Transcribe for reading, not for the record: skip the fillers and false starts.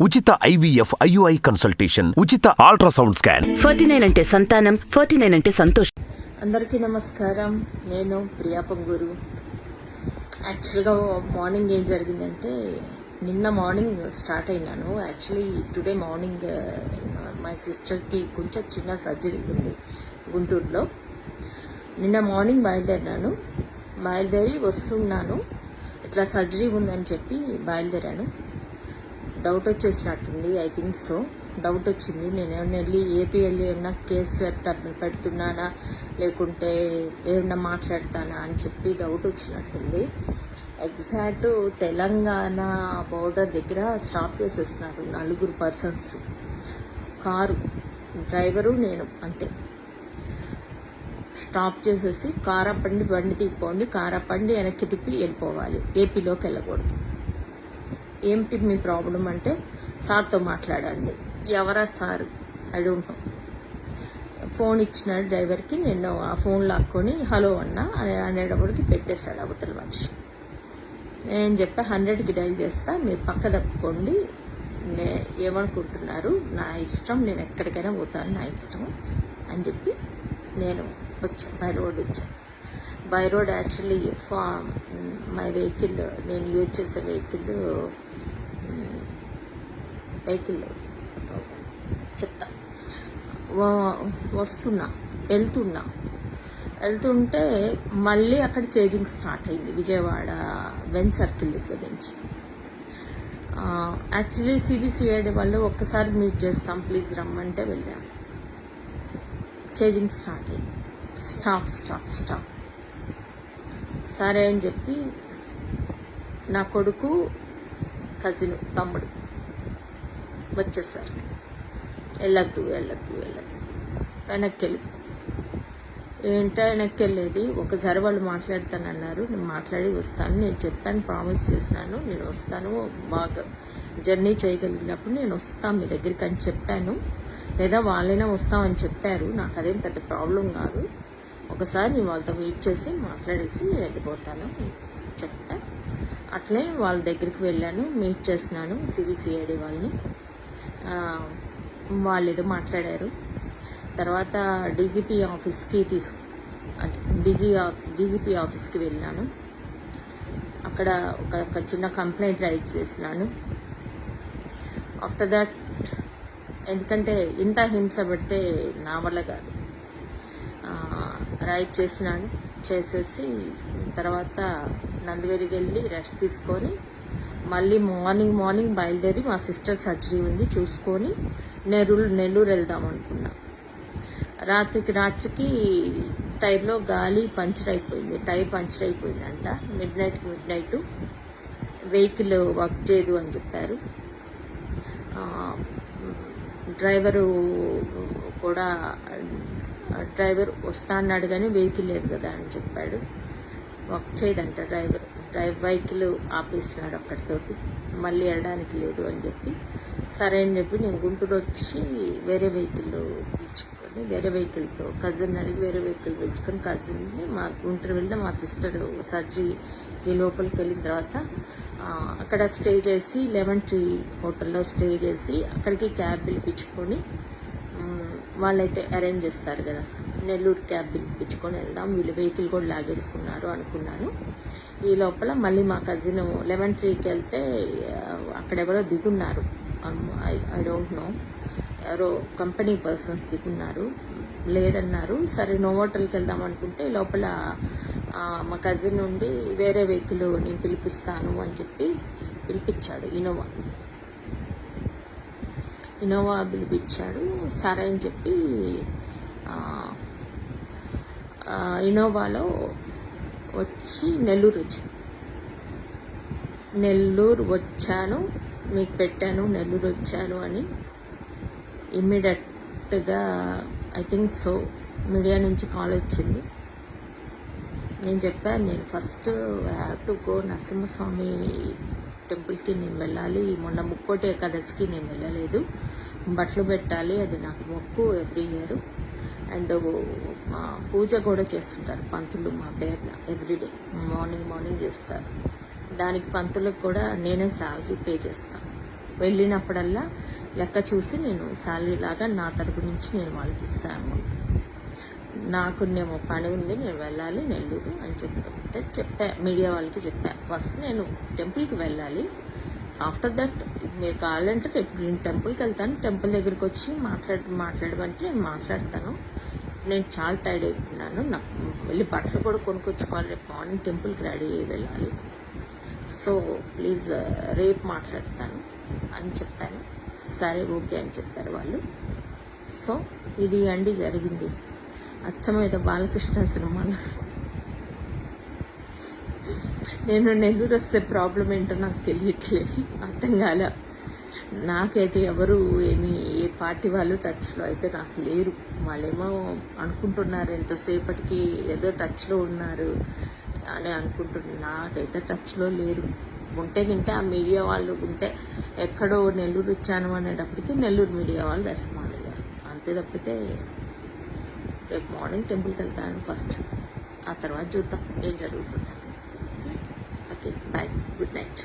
ఉచిత IVF IUI consultation, ఉచిత ultrasound scan. 49 అంటే సంతానం, 49 అంటే సంతోషం. అందరికీ నమస్కారం. నేను ప్రియా పొంగూరు. యాక్చువల్గా మార్నింగ్ ఏం జరిగిందంటే, నిన్న మార్నింగ్ స్టార్ట్ అయినాను. యాక్చువల్లీ టుడే మార్నింగ్ మై సిస్టర్కి కొంచెం చిన్న సర్జరీ ఉంది గుంటూరులో. నిన్న మార్నింగ్ బయలుదేరి వస్తున్నాను. ఇట్లా సర్జరీ ఉందని చెప్పి బయలుదేరాను. డౌట్ వచ్చేసినట్టుంది, ఐ థింక్ సో. డౌట్ వచ్చింది. నేను ఏమన్నా వెళ్ళి ఏపీ వెళ్ళి ఏమన్నా కేసు పెడుతున్నానా లేకుంటే ఏమన్నా మాట్లాడతానా అని చెప్పి డౌట్ వచ్చినట్టుంది. ఎగ్జాక్ట్ తెలంగాణ బోర్డర్ దగ్గర స్టాప్ చేసేస్తున్నారు 4 పర్సన్స్. కారు డ్రైవరు నేను అంతే. స్టాప్ చేసేసి కారపండి బండి తీసుకోండి, కారపండి వెనక్కి తిప్పి వెళ్ళిపోవాలి, ఏపీలోకి వెళ్ళకూడదు. ఏంటి మీ ప్రాబ్లం అంటే, సార్తో మాట్లాడండి. ఎవరా sir? I don't know. Phone ఇచ్చినాడు డ్రైవర్కి. నేను ఆ ఫోన్ లాక్కొని హలో అన్నా అనేటప్పటికి పెట్టేశాడు అవతల మనిషి. నేను చెప్పా 100కి డైల్ చేస్తా, మీరు పక్క తప్పుకోండి, ఏమనుకుంటున్నారు, నా ఇష్టం, నేను ఎక్కడికైనా పోతాను, నా ఇష్టం అని చెప్పి నేను వచ్చా. బై రోడ్ వచ్చా. By road actually my vehicle, నేను యూజ్ చేసే వెహికల్ చెప్తా. వెళ్తుంటే మళ్ళీ అక్కడ చేంజింగ్ స్టార్ట్ అయింది విజయవాడ వెన్ సర్కిల్ దగ్గర నుంచి. యాక్చువల్లీ CBCID వాళ్ళు ఒక్కసారి మీట్ చేస్తాం ప్లీజ్ రమ్మంటే వెళ్ళాము. చేంజింగ్ స్టార్ట్ అయింది. స్టాప్ సరే అని చెప్పి నా కొడుకు, కజిన్, తమ్ముడు వచ్చేసారు. వెళ్ళద్దు వెనక్కి వెనక్కి వెళ్ళేది. ఒకసారి వాళ్ళు మాట్లాడతానన్నారు, నేను మాట్లాడి వస్తాను, నేను చెప్పాను, ప్రామిస్ చేశాను, నేను వస్తాను, బాగా జర్నీ చేయగలిగినప్పుడు నేను వస్తాను మీ దగ్గరికి అని చెప్పాను. లేదా వాళ్ళైనా వస్తామని చెప్పారు. నాకు అదేం పెద్ద ప్రాబ్లం కాదు. ఒకసారి నేను వాళ్ళతో వెయిట్ చేసి మాట్లాడేసి వెళ్ళిపోతాను చెప్పా. అట్లే వాళ్ళ దగ్గరికి వెళ్ళాను, మీట్ చేస్తున్నాను CBCID వాళ్ళని. వాళ్ళు ఏదో మాట్లాడారు. తర్వాత DGP ఆఫీస్కి వెళ్ళాను. అక్కడ ఒక చిన్న కంప్లైంట్ రైట్ చేసినాను. ఆఫ్టర్ దట్, ఎందుకంటే ఇంత హింస పెడితే నా వల్ల కాదు, రైట్ చేసేసి తర్వాత నందివేలికి వెళ్ళి రెస్ట్ తీసుకొని మళ్ళీ మార్నింగ్ బయలుదేరి మా సిస్టర్ సర్జరీ ఉంది చూసుకొని నెల్లూరు వెళ్దాం అనుకున్నా. రాత్రికి టైర్లో గాలి పంచర్ అయిపోయింది, టైర్ పంచర్ అయిపోయిందంట. మిడ్ నైట్ వెహికల్ వర్క్ చేయదు అని చెప్పారు. డ్రైవర్ వస్తా అన్నాడు కానీ వెహికల్ లేదు కదా అని చెప్పాడు. వర్క్ చేయదంట వెహికల్ ఆపేస్తున్నాడు అక్కడితోటి, మళ్ళీ వెళ్ళడానికి లేదు అని చెప్పి. సరే అని చెప్పి నేను గుంటూరు వచ్చి వేరే వెహికల్తో కజిన్ అడిగి వేరే వెహికల్ పిలుచుకొని కజిన్ని మా గుంటూరు వెళ్ళి మా సిస్టర్ సర్జరీకి లోపలికి వెళ్ళిన తర్వాత అక్కడ స్టే చేసి లెమన్ ట్రీ హోటల్లో స్టే చేసి అక్కడికి క్యాబ్ పిలిపించుకొని, వాళ్ళైతే అరేంజ్ చేస్తారు కదా, నెల్లూరు క్యాబ్ పిలిపించుకొని వెళ్దాం, వీళ్ళు వెహికల్ కూడా లాగేసుకున్నారు అనుకున్నాను. ఈ లోపల మళ్ళీ మా కజిన్ లెమన్ ట్రీకి వెళ్తే అక్కడెవరో దిగున్నారు, ఐ డోంట్ నో, ఎవరో కంపెనీ పర్సన్స్ దిగున్నారు, లేదన్నారు. సరే నోవోటల్కి వెళ్దాం అనుకుంటే లోపల మా కజిన్ నుండి వేరే వెహికల్ నేను పిలిపిస్తాను అని చెప్పి పిలిపించాడు. ఇన్నోవా పిలిపించాడు. సరే అని చెప్పి ఇన్నోవాలో వచ్చి నెల్లూరు వచ్చాను, మీకు పెట్టాను నెల్లూరు వచ్చాను అని. ఇమ్మీడియట్గా ఐ థింక్ సో మీడియా నుంచి కాల్ వచ్చింది. నేను చెప్పాను, నేను first have to go Narasimhaswamy టెంపుల్కి నేను వెళ్ళాలి. మొన్న ముక్కోటి ఏకాదశికి నేను వెళ్ళలేదు, బట్టలు పెట్టాలి, అది నాకు మొక్కు ఎవ్రీ ఇయర్. అండ్ పూజ కూడా చేస్తుంటారు పంతులు మా పేరున, ఎవ్రీడే మార్నింగ్ చేస్తారు. దానికి పంతులకు కూడా నేనే శాలరీ పే చేస్తాను. వెళ్ళినప్పుడల్లా లెక్క చూసి నేను శాలరీ లాగా నా తరపు నుంచి నేను వాళ్ళకి ఇస్తాను. నాకున్నేమో పని ఉంది, నేను వెళ్ళాలి నెల్లూరు అని చెప్పా. మీడియా వాళ్ళకి చెప్పా. ఫస్ట్ నేను టెంపుల్కి వెళ్ళాలి, ఆఫ్టర్ దట్ మీరు కావాలంటే రేపు నేను టెంపుల్కి వెళ్తాను, టెంపుల్ దగ్గరికి వచ్చి మాట్లాడమంటే నేను మాట్లాడతాను. నేను చాలా టైర్డ్ అయిపోయినాను, నాకు వెళ్ళి బట్టలు కూడా కొనుక్కొచ్చుకోవాలి, రేపు మార్నింగ్ టెంపుల్కి రెడీ అయ్యి వెళ్ళాలి. సో ప్లీజ్ రేపు మాట్లాడతాను అని చెప్పాను. సరే ఓకే అని చెప్పారు వాళ్ళు. సో ఇది అండి జరిగింది. అచ్చమేదో బాలకృష్ణ సినిమాలో. నేను నెల్లూరు వస్తే ప్రాబ్లం ఏంటో నాకు తెలియట్లేదు, అర్థం కాల. నాకైతే ఎవరు ఏ పార్టీ వాళ్ళు టచ్లో అయితే నాకు లేరు. వాళ్ళేమో అనుకుంటున్నారు ఎంతసేపటికి ఏదో టచ్లో ఉన్నారు అని అనుకుంటున్నారు. నాకైతే టచ్లో లేరు. ఉంటే గింటే ఆ మీడియా వాళ్ళు ఉంటే ఎక్కడో నెల్లూరు వచ్చాను అనేటప్పటికి నెల్లూరు మీడియా వాళ్ళు రెస్పాండ్ అయ్యారు. అంతే తప్పితే రేపు మార్నింగ్ టెంపుల్కి వెళ్తాను ఫస్ట్, ఆ తర్వాత చూద్దాం ఏం జరుగుతుందో. Okay bye, good night.